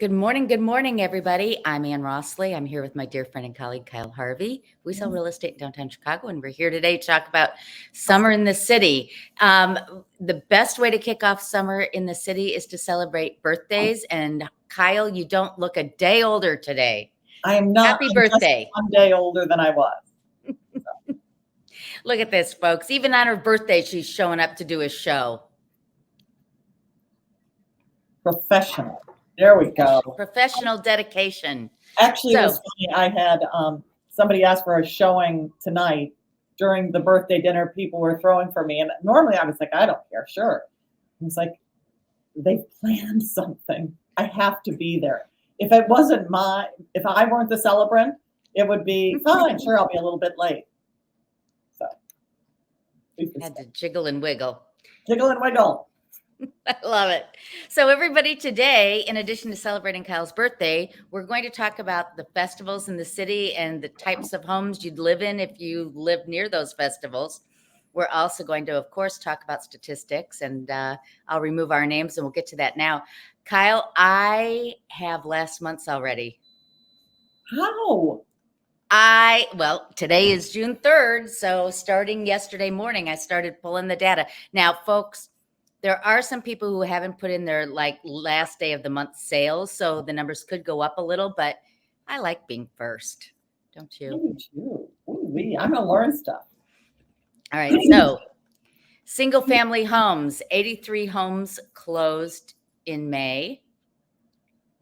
Good morning, everybody. I'm Anne Rossley. I'm here with my dear friend and colleague, Kyle Harvey. We sell real estate in downtown Chicago, and we're here today to talk about summer in the city. The best way to kick off summer in the city is to celebrate birthdays. And Kyle, you don't look a day older today. I am not. Happy birthday. Just 1 day older than I was. Look at this, folks. Even on her birthday, she's showing up to do a show. Professional. There we go. Professional dedication. Actually, it was funny. I had somebody asked for a showing tonight during the birthday dinner. People were throwing for me, and normally I was like, I don't care. Sure. I was like, they've planned something. I have to be there. If it wasn't if I weren't the celebrant, it would be fine. Sure, I'll be a little bit late. So had to jiggle and wiggle. Jiggle and wiggle. I love it. So everybody, today, in addition to celebrating Kyle's birthday, we're going to talk about the festivals in the city and the types of homes you'd live in if you live near those festivals. We're also going to, of course, talk about statistics, and I'll remove our names and we'll get to that now. Kyle, I have last month's already. How? Well, today is June 3rd. So starting yesterday morning, I started pulling the data. Now, folks, there are some people who haven't put in their last day of the month sales, so the numbers could go up a little, but I like being first. Don't you? Me too. Ooh, I'm going to learn stuff. All right. So single family homes, 83 homes closed in May.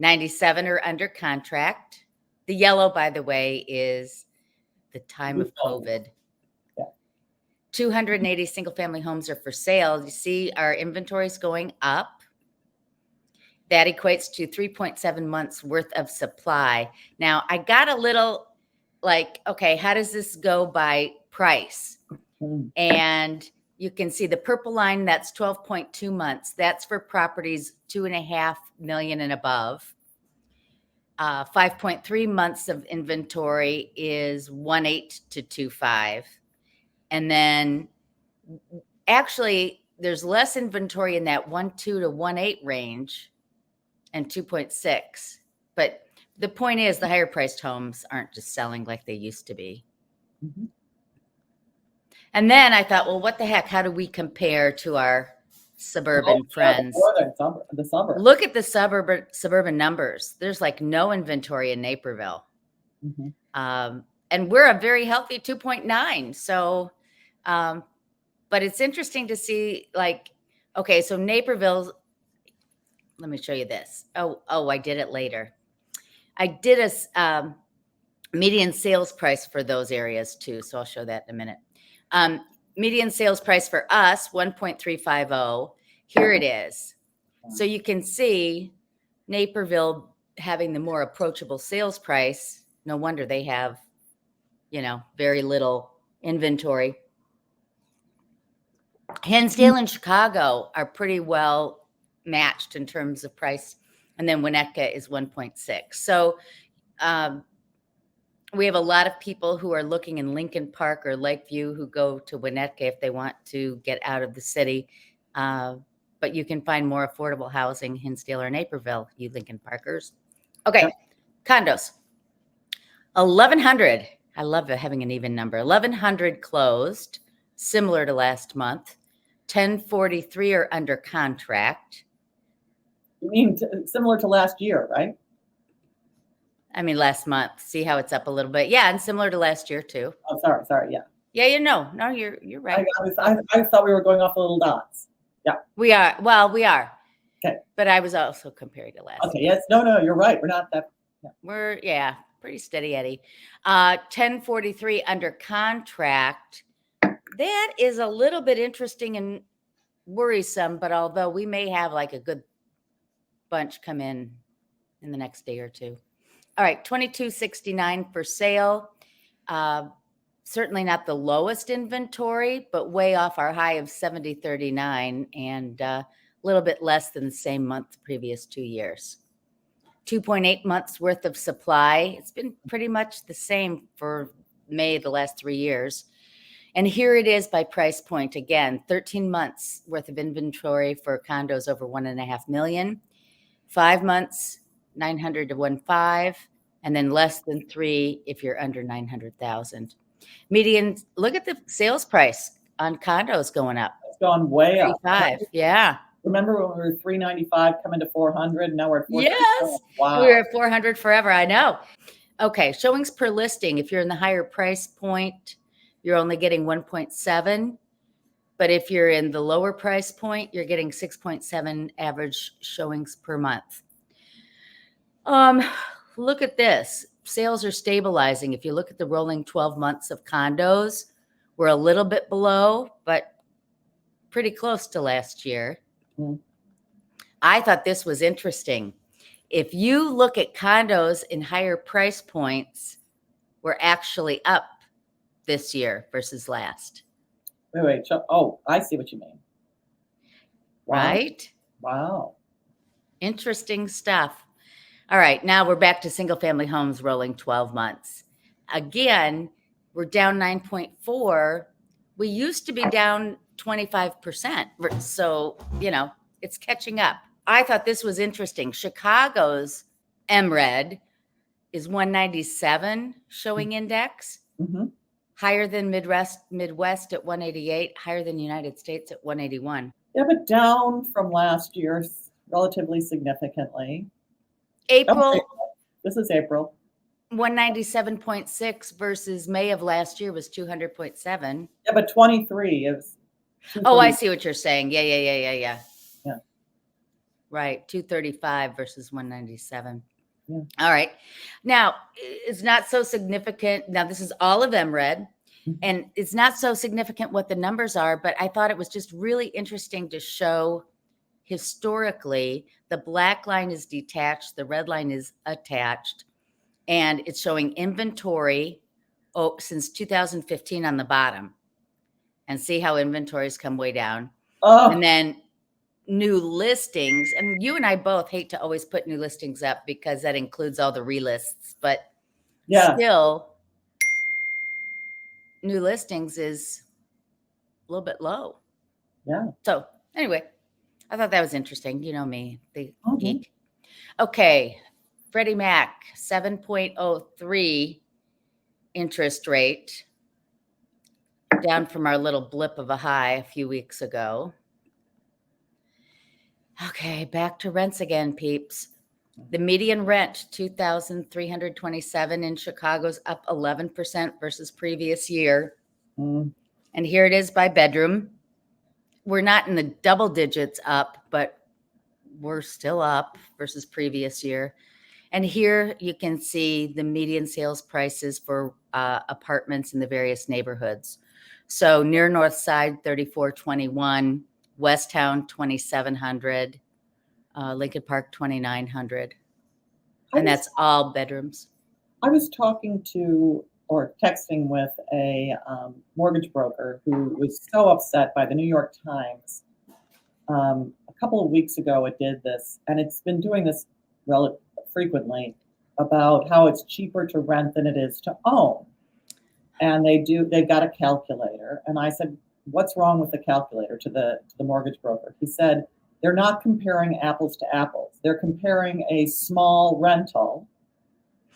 97 are under contract. The yellow, by the way, is the time of COVID. 280 single family homes are for sale. You see our inventory is going up. That equates to 3.7 months worth of supply. Now, I got a little okay, how does this go by price? And you can see the purple line, that's 12.2 months. That's for properties 2.5 million and above. 5.3 months of inventory is 1.8 to 2.5. And then actually there's less inventory in that 1.2 to 1.8 range and 2.6. But the point is the higher priced homes aren't just selling like they used to be. Mm-hmm. And then I thought, well, what the heck? How do we compare to our suburban friends? The suburbs. Look at the suburban numbers. There's no inventory in Naperville. Mm-hmm. And we're a very healthy 2.9. So, but it's interesting to see okay, so Naperville, let me show you this. Oh, I did it later. I did a median sales price for those areas too. So I'll show that in a minute. Median sales price for us, 1.350. Here it is. So you can see Naperville having the more approachable sales price. No wonder they have, very little inventory. Hinsdale and Chicago are pretty well matched in terms of price. And then Winnetka is 1.6. So we have a lot of people who are looking in Lincoln Park or Lakeview who go to Winnetka if they want to get out of the city. But you can find more affordable housing in Hinsdale or Naperville, you Lincoln Parkers. Okay, yep. Condos. 1,100. I love having an even number. 1,100 closed, similar to last month. 1,043 are under contract. You mean similar to last year, right? I mean, last month. See how it's up a little bit? Yeah, and similar to last year too. Oh, sorry. Yeah. Yeah, no, you're right. I thought we were going off the little dots. Yeah. We are. Well, we are. Okay. But I was also comparing to last. Okay. Yes. No, you're right. We're not that. Yeah. We're pretty steady Eddie. 1,043 under contract. That is a little bit interesting and worrisome, but although we may have a good bunch come in the next day or two. All right, 2269 for sale. Certainly not the lowest inventory, but way off our high of 7039 and a little bit less than the same month the previous 2 years. 2.8 months worth of supply. It's been pretty much the same for May the last 3 years. And here it is by price point. Again, 13 months worth of inventory for condos over 1.5 million. 5 months, 900 to 1.5, and then less than 3 if you're under 900,000. Median, look at the sales price on condos going up. It's gone way up. 3.5, yeah. Remember when we were 395 coming to 400? Now we're at 400. Yes. Wow. We were at 400 forever. I know. Okay. Showings per listing. If you're in the higher price point, you're only getting 1.7. But if you're in the lower price point, you're getting 6.7 average showings per month. Look at this. Sales are stabilizing. If you look at the rolling 12 months of condos, we're a little bit below, but pretty close to last year. I thought this was interesting. If you look at condos in higher price points, we're actually up this year versus last. Wait. Oh, I see what you mean. Wow. Right? Wow. Interesting stuff. All right, now we're back to single family homes rolling 12 months. Again, we're down 9.4. We used to be down 25%. So, it's catching up. I thought this was interesting. Chicago's MRED is 197 showing index, higher than Midwest at 188, higher than United States at 181. Yeah, but down from last year relatively significantly. April. This is April. 197.6 versus May of last year was 200.7. Yeah, but 23 is. Oh, I see what you're saying. Yeah. Yeah. Right. 235 versus 197. Yeah. All right. Now, it's not so significant. Now, this is all of MRED, and it's not so significant what the numbers are, but I thought it was just really interesting to show historically the black line is detached, the red line is attached, and it's showing inventory since 2015 on the bottom. And see how inventories come way down. Oh. And then new listings, and you and I both hate to always put new listings up because that includes all the relists, but still new listings is a little bit low. Yeah. So anyway, I thought that was interesting. You know me, the geek. Okay. Freddie Mac, 7.03 interest rate, down from our little blip of a high a few weeks ago. Okay, back to rents again, peeps. The median rent, $2,327 in Chicago's up 11% versus previous year. And here it is by bedroom. We're not in the double digits up, but we're still up versus previous year. And here you can see the median sales prices for apartments in the various neighborhoods. So near North Side, $3,421, West Town, $2,700, Lincoln Park, $2,900. And that's all bedrooms. I was talking to or texting with a mortgage broker who was so upset by the New York Times. A couple of weeks ago, it did this, and it's been doing this frequently about how it's cheaper to rent than it is to own. And they've got a calculator. And I said, what's wrong with the calculator to the mortgage broker? He said, they're not comparing apples to apples. They're comparing a small rental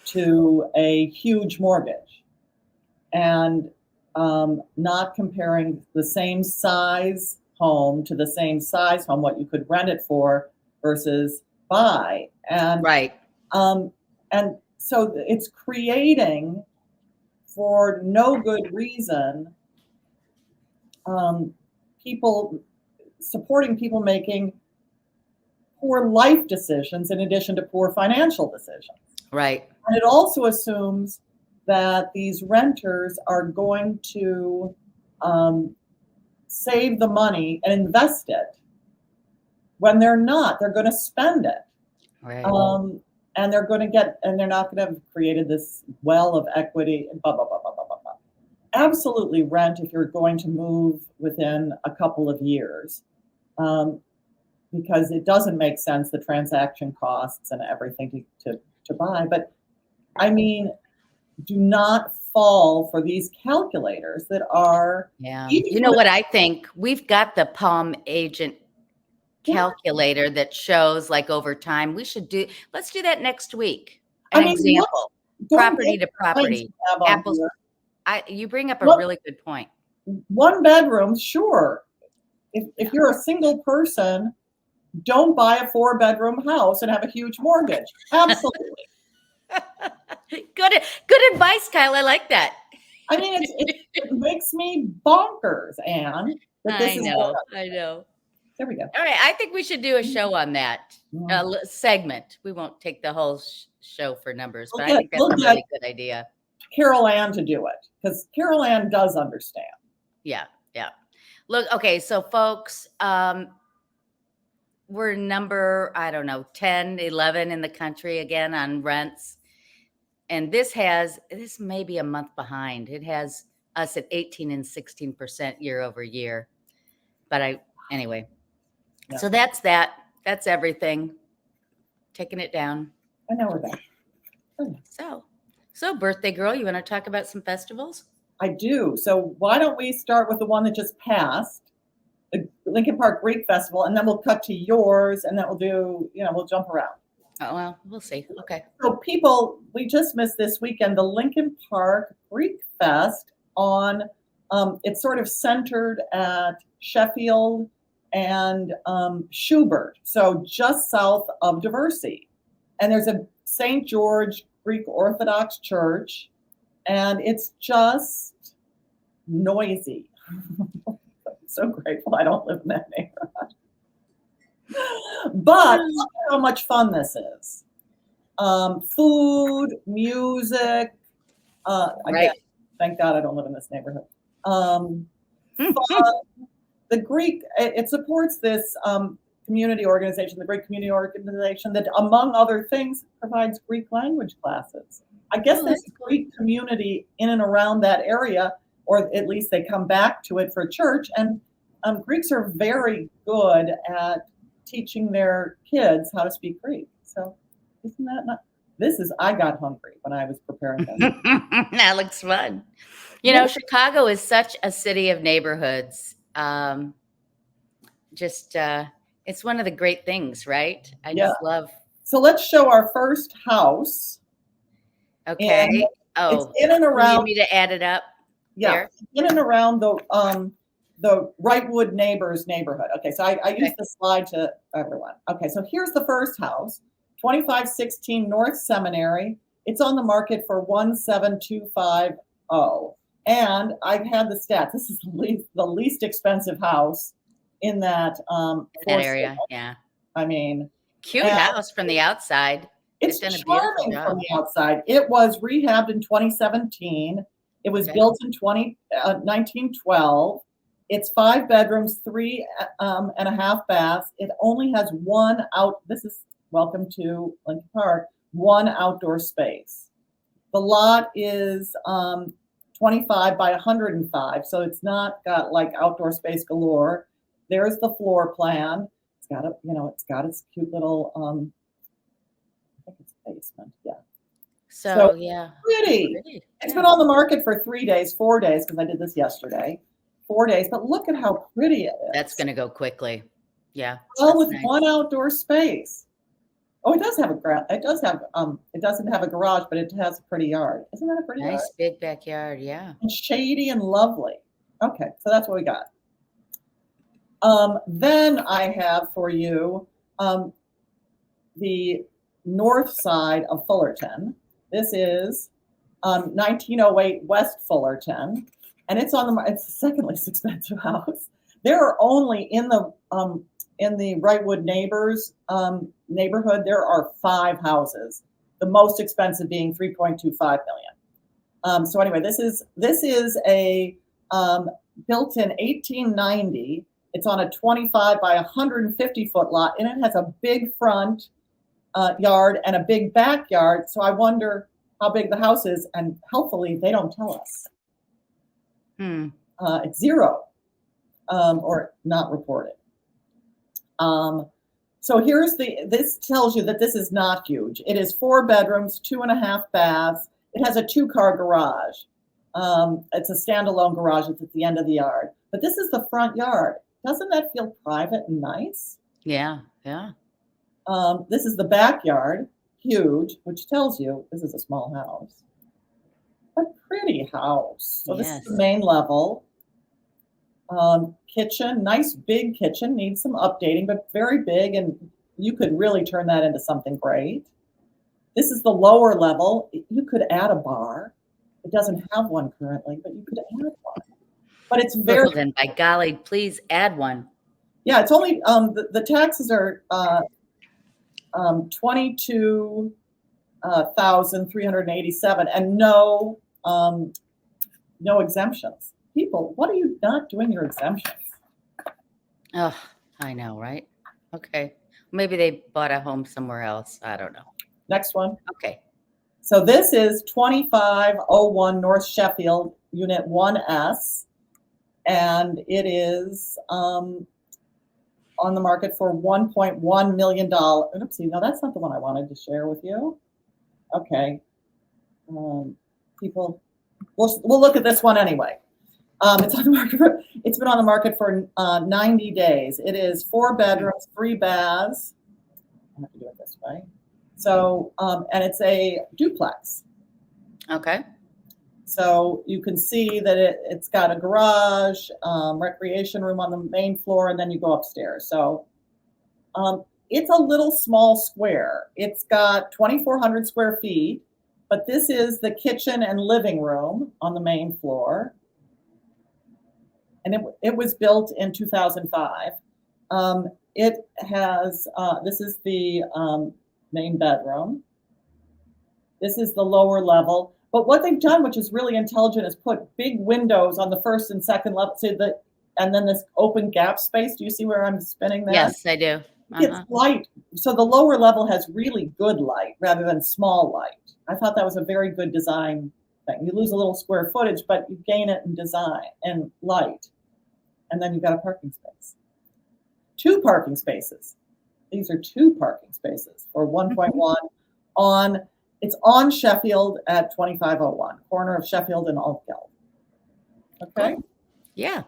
to a huge mortgage, and not comparing the same size home to the same size home, what you could rent it for versus buy. And right. And so it's creating, for no good reason, supporting people making poor life decisions in addition to poor financial decisions. Right. And it also assumes that these renters are going to save the money and invest it when they're not. They're going to spend it. Right. And they're going to they're not going to have created this well of equity and blah, blah, blah, blah, blah, blah, blah. Absolutely rent if you're going to move within a couple of years, because it doesn't make sense, the transaction costs and everything to buy. But I mean, do not fall for these calculators that are. Yeah. You know what I think? We've got the Palm agent calculator that shows like over time. Let's do that next week. I An mean, example, don't property to get the lines property, you have on apples. here. You bring up a What- really good point. 1 bedroom, sure. If you're a single person, don't buy a 4-bedroom house and have a huge mortgage. Absolutely. Good advice, Kyle. I like that. I mean, it makes me bonkers, Anne. That this I is know. I know. There we go. All right. I think we should do a show on that segment. We won't take the whole show for numbers, but I think that's a really good idea. Carol Ann to do it because Carol Ann does understand. Yeah. Yeah. Look, okay. So folks, we're number, I don't know, 10, 11 in the country again on rents. And this may be a month behind. It has us at 18 and 16% year over year. But anyway, yeah. So that's that. That's everything. Taking it down. I know we're done. So birthday girl, you want to talk about some festivals? I do. So why don't we start with the one that just passed, the Lincoln Park Greek Festival, and then we'll cut to yours, and then we'll do, we'll jump around. Oh, well, we'll see. Okay. So people, we just missed this weekend, the Lincoln Park Greek Fest it's sort of centered at Sheffield and Schubert, so just south of Diversey. And there's a St. George Greek Orthodox church, and it's just noisy. I'm so grateful I don't live in that neighborhood. But look at how much fun this is. Food, music. Again, thank God I don't live in this neighborhood. Fun. The Greek, it supports this community organization, the Greek community organization that, among other things, provides Greek language classes. I guess this Greek community in and around that area, or at least they come back to it for church, and Greeks are very good at teaching their kids how to speak Greek. So isn't that not? I got hungry when I was preparing this. That looks fun. Chicago is such a city of neighborhoods. It's one of the great things, right? I just love. So let's show our first house. Okay. It's in and around. You need me to add it up? Yeah. There? In and around the Wrightwood Neighbors neighborhood. Okay. So I used the slide to everyone. Okay. So here's the first house, 2516 North Seminary. It's on the market for $17,250. And I've had the stats. This is the least expensive house in that area. Sale. Yeah. I mean, cute house from the outside. It's charming from the outside. It was rehabbed in 2017. It was built in 1912. It's 5 bedrooms, 3.5 baths. It only has one this is welcome to Lincoln Park, one outdoor space. The lot is 25 by 105, so it's not got like outdoor space galore. There's the floor plan. It's got its cute little I think it's basement. Yeah. So yeah. Pretty. It's been on the market for 4 days, because I did this yesterday. 4 days, but look at how pretty it is. That's going to go quickly. Yeah. Well, with one outdoor space. Oh, it does have a garage. It doesn't have a garage, but it has a pretty yard. Isn't that a pretty yard? Nice big backyard, yeah. And shady and lovely. Okay, so that's what we got. Then I have for you the north side of Fullerton. This is 1908 West Fullerton, and it's the second least expensive house. There are only in the Wrightwood Neighbors neighborhood, there are 5 houses. The most expensive being $3.25 million. So anyway, this is a built in 1890. It's on a 25 by 150 foot lot, and it has a big front yard and a big backyard. So I wonder how big the house is, and helpfully they don't tell us. It's 0 or not reported. So this tells you that this is not huge. It is 4 bedrooms, 2.5 baths. It has a 2-car garage. It's a standalone garage. It's at the end of the yard. But this is the front yard. Doesn't that feel private and nice? Yeah. Yeah. This is the backyard, huge, which tells you this is a small house. A pretty house. So this is the Yes. main level. Kitchen, nice big kitchen, needs some updating, but very big, and you could really turn that into something great. This is the lower level. You could add a bar. It doesn't have one currently, but you could add one. But it's very, Well, then, by golly, please add one. yeah, it's only, the taxes are 22,387, and no exemptions. People, what are you not doing your exemptions? Oh, I know, right? Okay. Maybe they bought a home somewhere else. I don't know. Next one. Okay. So this is 2501 North Sheffield, Unit 1S, and it is on the market for $1.1 million. Oopsie, no, that's not the one I wanted to share with you. Okay. People, we'll look at this one anyway. It's on the market it's been on the market for 90 days. It is 4 bedrooms, 3 baths. I have to do it this way. So, and it's a duplex. Okay. So you can see that it's got a garage, recreation room on the main floor, and then you go upstairs. So it's a little small square. It's got 2,400 square feet, but this is the kitchen and living room on the main floor. And it was built in 2005. It has, this is the main bedroom. This is the lower level. But what they've done, which is really intelligent, is put big windows on the first and second level, and then this open gap space. Do you see where I'm spinning that? Yes, I do. It's light. So the lower level has really good light rather than small light. I thought that was a very good design thing. You lose a little square footage, but you gain it in design and light. And then you've got a parking space. 2 parking spaces. These are 2 parking spaces for 1.1 it's on Sheffield at 2501, corner of Sheffield and Altgeld. Okay. Cool. Yeah.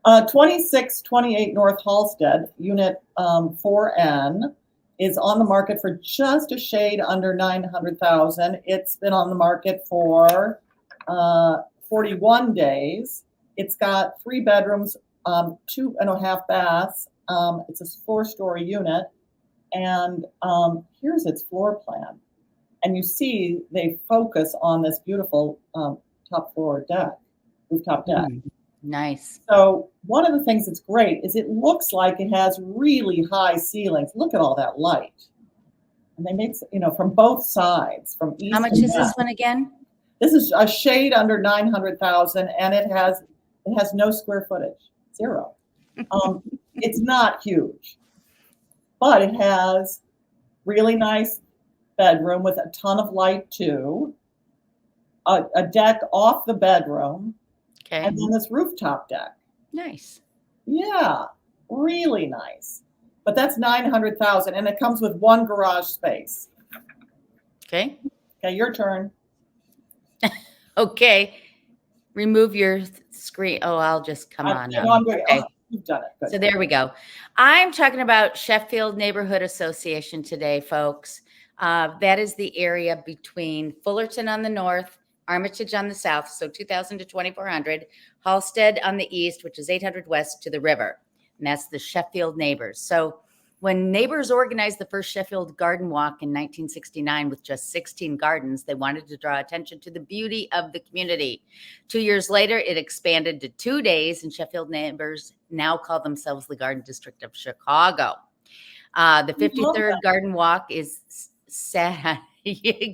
2628 North Halstead, Unit 4N, is on the market for just a shade under 900,000. It's been on the market for 41 days. It's got 3 bedrooms, 2.5 baths. It's a 4-story unit, and here's its floor plan. And you see they focus on this beautiful top floor deck, rooftop deck. Nice. So one of the things that's great is it looks like it has really high ceilings. Look at all that light. And they make, from both sides, from east. How much is this one again? This is a shade under 900,000, and it has no square footage, 0. It's not huge, but it has really nice bedroom with a ton of light too, a deck off the bedroom, Okay. and then this rooftop deck. Nice. Yeah, really nice. But that's 900,000, and it comes with 1 garage space. Okay. Okay, your turn. Okay. Remove your screen. Oh, I'll just come on up. I'm good. Okay. Oh, you've done it. Good. So there we go. I'm talking about Sheffield Neighborhood Association today, folks. That is the area between Fullerton on the north, Armitage on the south, so 2,000 to 2,400, Halstead on the east, which is 800 west to the river. And that's the Sheffield Neighbors. So when neighbors organized the first Sheffield Garden Walk in 1969 with just 16 gardens, they wanted to draw attention to the beauty of the community. 2 years later, it expanded to 2 days, and Sheffield Neighbors now call themselves the Garden District of Chicago. The 53rd Garden Walk is sad.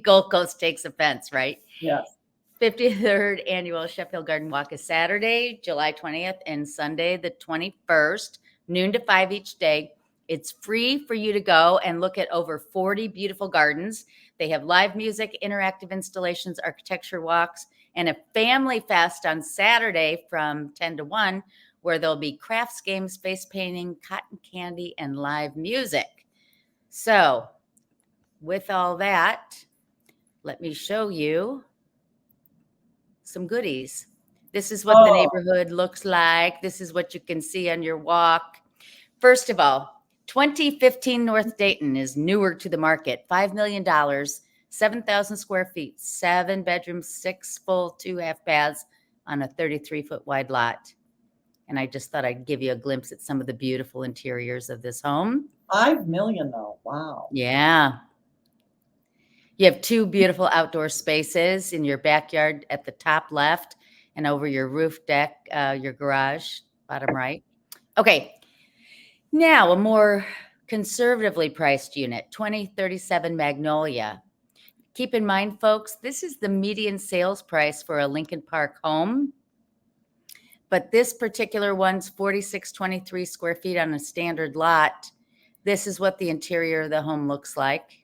Gold Coast takes offense, right? Yes. 53rd Annual Sheffield Garden Walk is Saturday, July 20th, and Sunday, the 21st, noon to 5 each day. It's free for you to go and look at over 40 beautiful gardens. They have live music, interactive installations, architecture walks, and a family fest on Saturday from 10 to 1, where there'll be crafts, games, face painting, cotton candy, and live music. So with all that, let me show you some goodies. This is what the neighborhood looks like. This is what you can see on your walk. First of all, 2015 North Dayton is newer to the market. $5 million, 7,000 square feet, 7 bedrooms, 6 full, 2 half baths on a 33-foot wide lot. And I just thought I'd give you a glimpse at some of the beautiful interiors of this home. 5 million though. Wow. Yeah. You have 2 beautiful outdoor spaces in your backyard at the top left and over your roof deck, your garage, bottom right. Okay. Now, a more conservatively priced unit, 2037 Magnolia. Keep in mind, folks, this is the median sales price for a Lincoln Park home. But this particular one's 4,623 square feet on a standard lot. This is what the interior of the home looks like.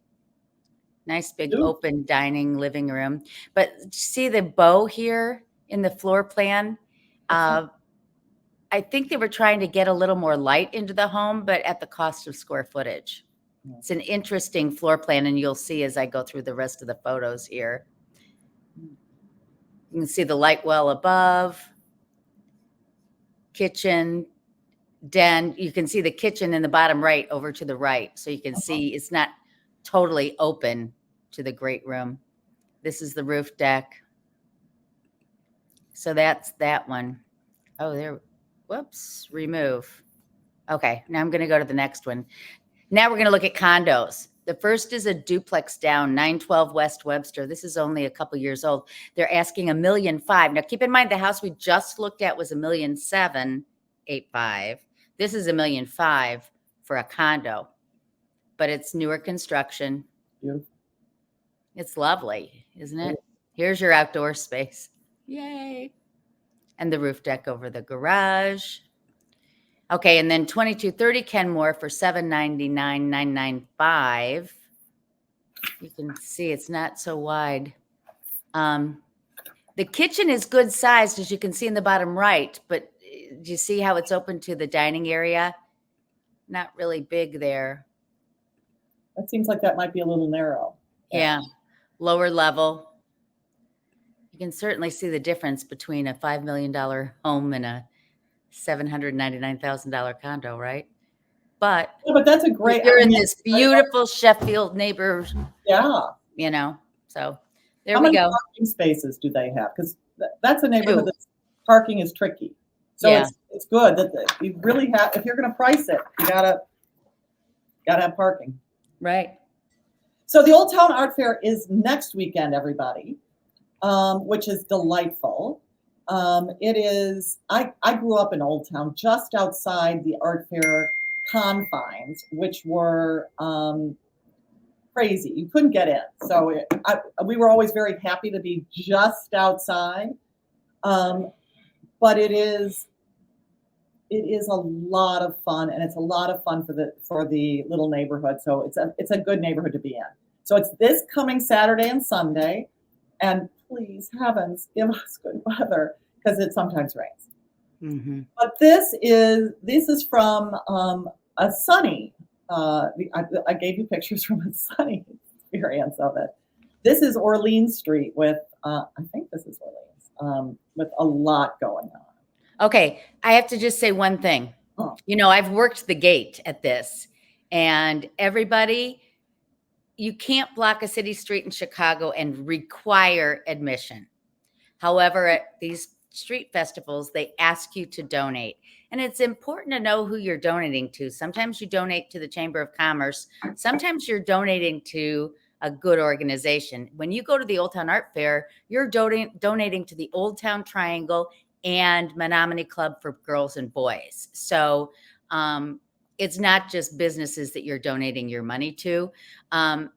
Nice big Ooh. open dining living room. But see the bow here in the floor plan? I think they were trying to get a little more light into the home, but at the cost of square footage. It's an interesting floor plan, and you'll see as I go through the rest of the photos here. You can see the light well above, kitchen, den. You can see the kitchen in the bottom right over to the right. So you can see it's not totally open to the great room. This is the roof deck. So that's that one. Oh, there. Whoops, remove. Okay, now I'm going to go to the next one. Now we're going to look at condos. The first is a duplex down, 912 West Webster. This is only a couple years old. They're asking $1.5 million. Now keep in mind the house we just looked at was $1,785,000. This is $1.5 million for a condo, but it's newer construction. Beautiful. It's lovely, isn't it? Here's your outdoor space. Yay. And the roof deck over the garage. Okay, and then 2230 Kenmore for $799,995. You can see it's not so wide. The kitchen is good sized, as you can see in the bottom right, but do you see how it's open to the dining area? Not really big there. That seems like that might be a little narrow. Yeah, lower level. You can certainly see the difference between a $5 million home and a $799,000 condo, right? But Yeah, but that's a great. you're in this beautiful Sheffield neighborhood. Yeah. You know, so there How we many go. parking spaces do they have? Because that's a neighborhood 2. that parking is tricky. So Yeah. it's good that you really have. If you're going to price it, you gotta have parking. Right. So the Old Town Art Fair is next weekend, everybody, which is delightful. It is. I grew up in Old Town, just outside the art fair confines, which were crazy. You couldn't get in. So we were always very happy to be just outside. But it is a lot of fun, and it's a lot of fun for the little neighborhood. So it's a good neighborhood to be in. So it's this coming Saturday and Sunday, and please heavens give us good weather because it sometimes rains. Mm-hmm. But this is from a sunny. I gave you pictures from a sunny experience of it. This is Orleans Street with I think this is Orleans with a lot going on. Okay, I have to just say one thing. Oh. You know, I've worked the gate at this, and everybody, you can't block a city street in Chicago and require admission. However, at these street festivals, they ask you to donate. And it's important to know who you're donating to. Sometimes you donate to the Chamber of Commerce. Sometimes you're donating to a good organization. When you go to the Old Town Art Fair, you're donating to the Old Town Triangle and Menominee Club for Girls and Boys. So it's not just businesses that you're donating your money to. And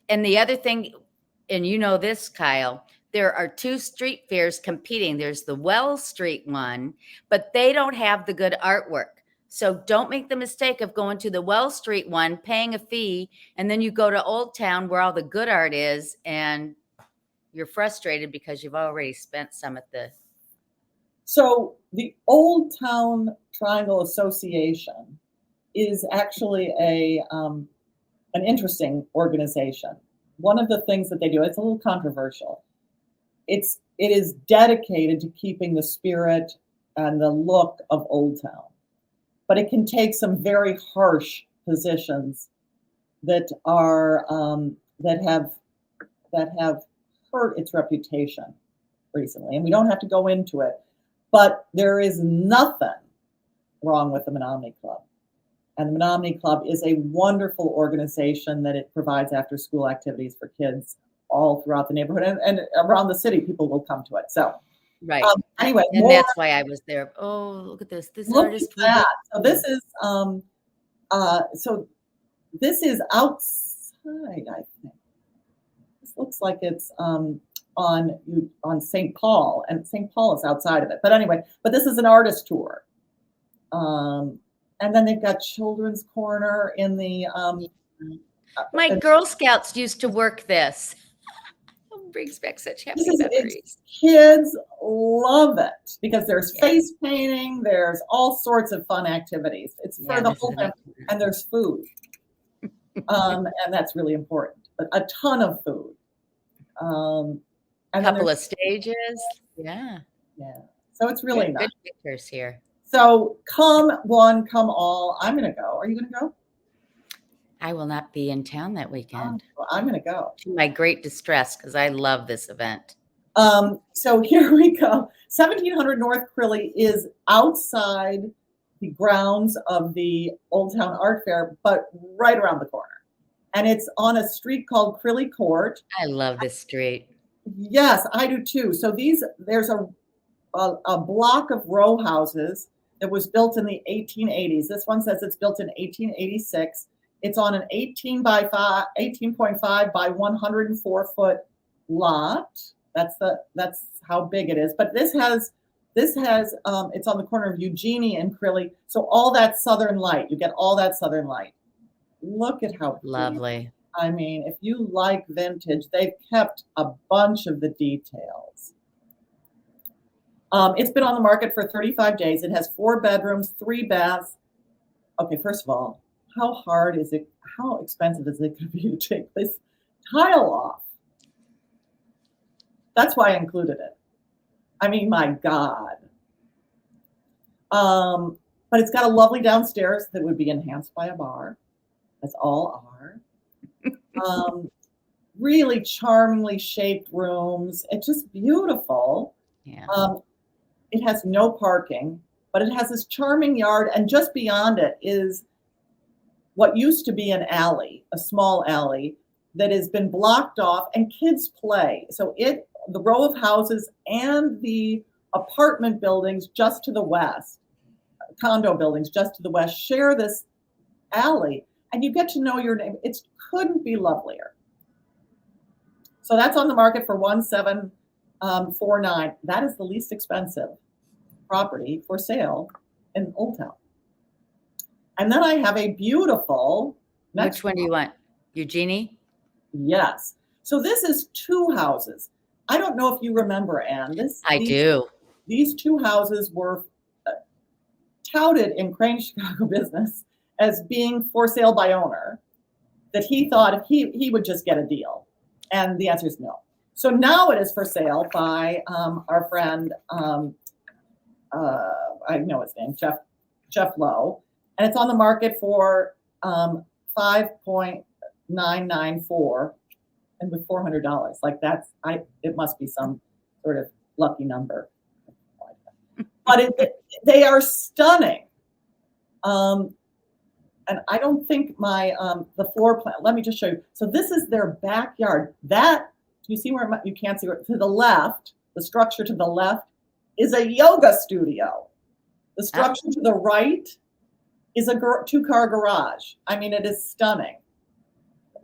the other thing, and you know this, Kyle, there are 2 street fairs competing. There's the Wells Street one, but they don't have the good artwork. So don't make the mistake of going to the Wells Street one, paying a fee, and then you go to Old Town where all the good art is, and you're frustrated because you've already spent some at the... So the Old Town Triangle Association is actually an interesting organization. One of the things that they do, it's a little controversial. It is dedicated to keeping the spirit and the look of Old Town, but it can take some very harsh positions that are that have hurt its reputation recently, and we don't have to go into it, but there is nothing wrong with the Menominee Club. And the Menominee Club is a wonderful organization that it provides after-school activities for kids all throughout the neighborhood and around the city. People will come to it. So, Right. anyway, And more, that's why I was there. Oh, look at this. This look artist. at that. So this is so this is outside, I think. This looks like it's on St. Paul, and St. Paul is outside of it. But anyway, but this is an artist tour. And then they've got Children's Corner in the My Girl Scouts used to work this. It brings back such happy memories. Kids love it because there's face painting, there's all sorts of fun activities. It's for the whole family, and there's food. And that's really important. But a ton of food. And a couple of stages. Yeah. So it's really nice. Good pictures here. So come one, come all. I'm going to go. Are you going to go? I will not be in town that weekend. Well, I'm going to go. To my great distress, because I love this event. So here we go. 1700 North Crilly is outside the grounds of the Old Town Art Fair, but right around the corner. And it's on a street called Crilly Court. I love this street. Yes, I do too. So there's a block of row houses that was built in the 1880s. This one says it's built in 1886. It's on an 18.5 by 104 foot lot. That's how big it is. But this has it's on the corner of Eugenie and Crilly. So all that southern light, you get all that southern light. Look at how lovely. I mean, if you like vintage, they've kept a bunch of the details. It's been on the market for 35 days. It has 4 bedrooms, 3 baths. Okay, first of all, how hard is it? How expensive is it going to be to take this tile off? That's why I included it. I mean, my God. But it's got a lovely downstairs that would be enhanced by a bar. That's all are. Really charmingly shaped rooms. It's just beautiful. Yeah. It has no parking, but it has this charming yard, and just beyond it is what used to be an alley, a small alley that has been blocked off, and kids play. So the row of houses and the apartment buildings just to the west, condo buildings just to the west, share this alley, and you get to know your neighbor. It couldn't be lovelier. So that's on the market for $1,749. That is the least expensive property for sale in Old Town. And then I have a beautiful. Which one do you want? Eugenie? Yes. So this is 2 houses. I don't know if you remember, Anne. I do. These 2 houses were touted in Crane Chicago business as being for sale by owner, that he thought he would just get a deal. And the answer is no. So now it is for sale by our friend, I know his name, Jeff Lowe. And it's on the market for $5.994, and with $400. Like it must be some sort of lucky number. But they are stunning. And I don't think the floor plan, let me just show you. So this is their backyard. Do you see where you can't see where, to the left, the structure to the left is a yoga studio. The structure to the right is a 2-car garage. I mean, it is stunning.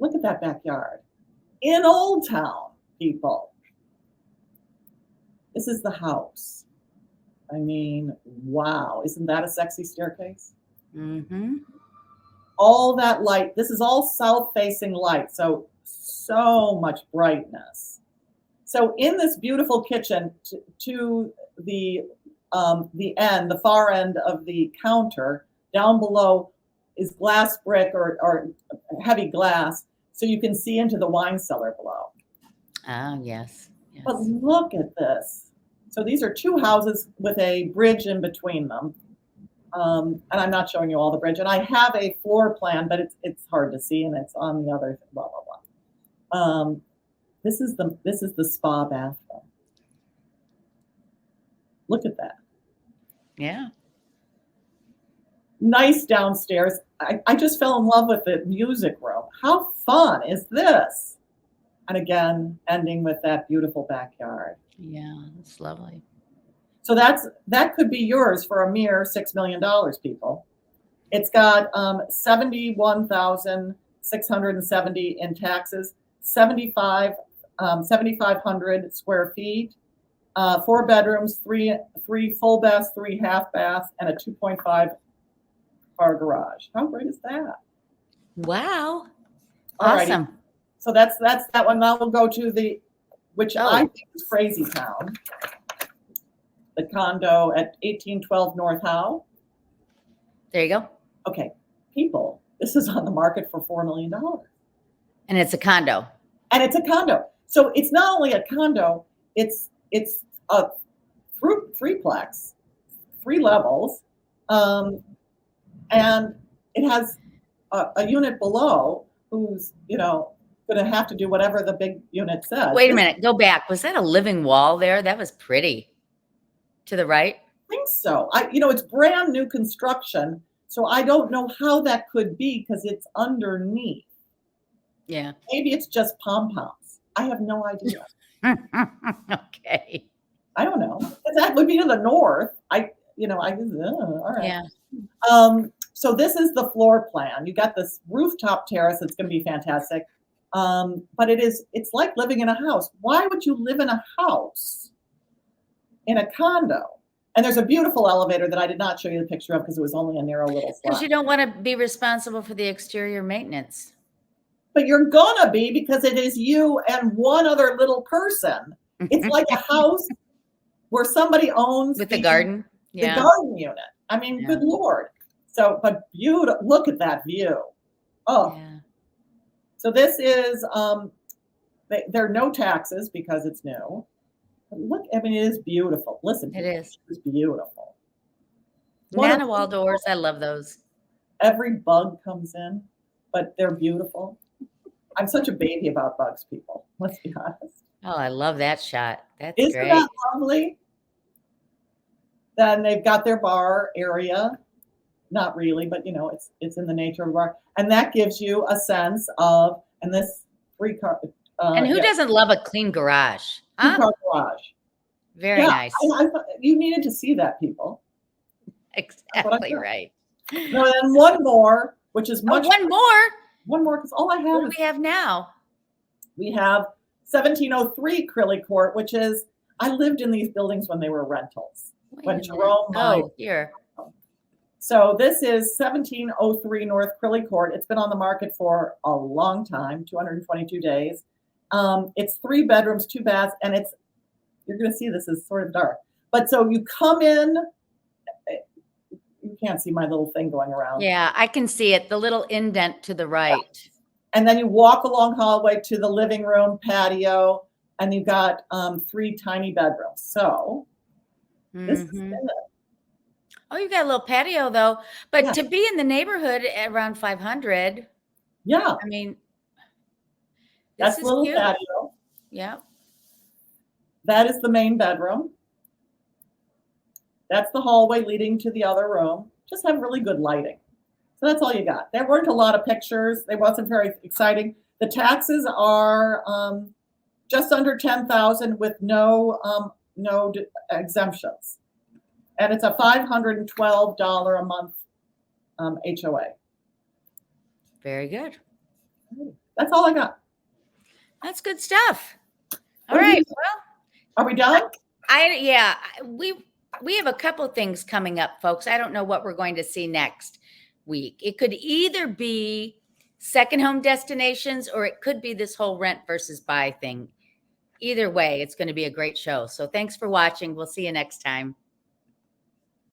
Look at that backyard. In Old Town, people. This is the house. I mean, wow. Isn't that a sexy staircase? Mm-hmm. All that light. This is all south-facing light. So much brightness. So in this beautiful kitchen, to the end, the far end of the counter, down below is glass brick or heavy glass, so you can see into the wine cellar below. Oh, yes. But look at this. So these are 2 houses with a bridge in between them. And I'm not showing you all the bridge. And I have a floor plan, but it's hard to see, and it's on the other blah blah blah. This is the spa bathroom. Look at that. Yeah. Nice downstairs. I just fell in love with the music room. How fun is this? And again, ending with that beautiful backyard. Yeah, it's lovely. So that could be yours for a mere $6 million, people. It's got 71,670 in taxes, 7,500 square feet, 4 bedrooms, three full baths, 3 half baths, and a 2.5 car garage. How great is that? Wow. Alrighty. Awesome. So that's that one. Now we'll go to which I think is Crazy Town. The condo at 1812 North Howe. There you go. Okay, people, this is on the market for $4 million. And it's a condo. And it's a condo. So it's not only a condo, it's a threeplex, 3 levels, and it has a unit below who's, going to have to do whatever the big unit says. Wait a minute. Go back. Was that a living wall there? That was pretty. To the right? I think so. It's brand new construction, so I don't know how that could be because it's underneath. Yeah. Maybe it's just pom-poms. I have no idea. Okay. I don't know. That would be to the north. All right. Yeah. So this is the floor plan. You got this rooftop terrace that's going to be fantastic. But it's like living in a house. Why would you live in a house in a condo? And there's a beautiful elevator that I did not show you the picture of because it was only a narrow little slot. Because you don't want to be responsible for the exterior maintenance. But you're gonna be, because it is you and one other little person. It's like a house where somebody owns with the garden. The garden unit. I mean, good Lord. So, but beautiful. Look at that view. Oh. Yeah. So this is, there are no taxes because it's new. But look, I mean, it is beautiful. Listen, it is. It's beautiful. Nana wall doors, I love those. Every bug comes in, but they're beautiful. I'm such a baby about bugs, people. Let's be honest. Oh, I love that shot. That's Isn't great. That lovely? Then they've got their bar area. Not really, but it's in the nature of a bar, and that gives you a sense of. And this 3-car. And who doesn't love a clean garage? Huh? 2-car garage. Very nice. I thought you needed to see that, people. Exactly right. No, then one more, which is much. One more, because all I have. What do we have now? We have 1703 Crilly Court, which is. I lived in these buildings when they were rentals. When Jerome. Here. So this is 1703 North Crilly Court. It's been on the market for a long time, 222 days. It's 3 bedrooms, 2 baths, and you're going to see this is sort of dark. But so you come in, you can't see my little thing going around. Yeah, I can see it, the little indent to the right. Yeah. And then you walk along hallway to the living room, patio, and you've got 3 tiny bedrooms. So this is it. Oh, you got a little patio though, but to be in the neighborhood at around 500. Yeah. I mean, that's a little cute. Patio. Yeah. That is the main bedroom. That's the hallway leading to the other room. Just have really good lighting. So that's all you got. There weren't a lot of pictures. They wasn't very exciting. The taxes are just under $10,000 with no exemptions. And it's a $512 a month HOA. Very good. That's all I got. That's good stuff. All right. Well, are we done? We have a couple things coming up, folks. I don't know what we're going to see next week. It could either be second home destinations, or it could be this whole rent versus buy thing. Either way, it's going to be a great show. So thanks for watching. We'll see you next time.